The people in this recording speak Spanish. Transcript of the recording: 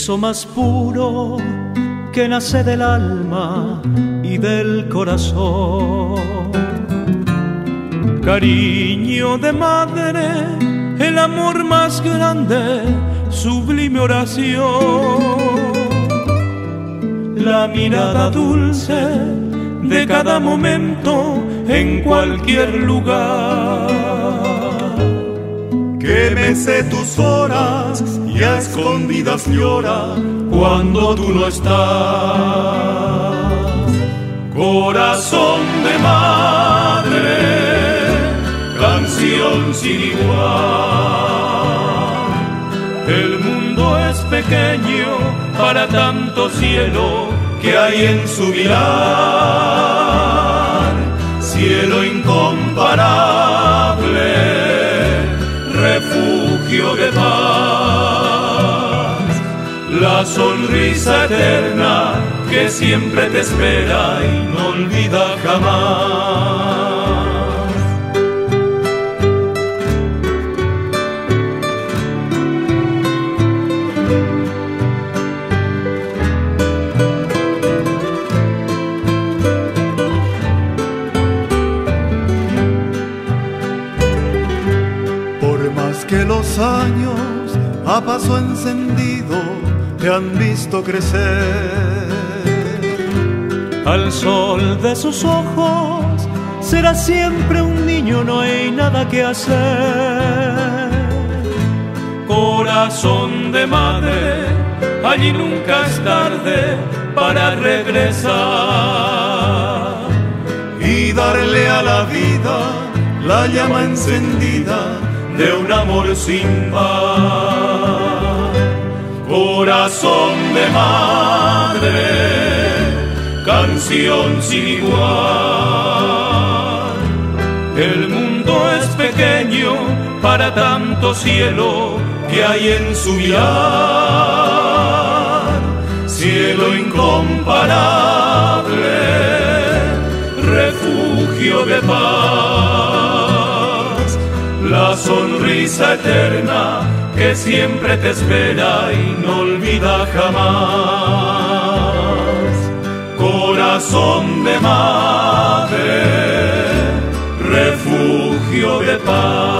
beso más puro que nace del alma y del corazón. Cariño de madre, el amor más grande, sublime oración. La mirada dulce de cada momento en cualquier lugar. Que mece tus horas y a escondidas llora cuando tú no estás. Corazón de madre, canción sin igual. El mundo es pequeño para tanto cielo que hay en su mirar. Cielo incomparable, refugio de paz, la sonrisa eterna que siempre te espera y no olvida jamás. Que los años a paso encendido te han visto crecer. Al sol de sus ojos será siempre un niño, no hay nada que hacer. Corazón de madre, allí nunca es tarde para regresar y darle a la vida la llama encendida de un amor sin par. Corazón de madre, canción sin igual. El mundo es pequeño para tanto cielo que hay en su mirar. Cielo incomparable, refugio de paz, la sonrisa eterna que siempre te espera y no olvida jamás. Corazón de madre, refugio de paz.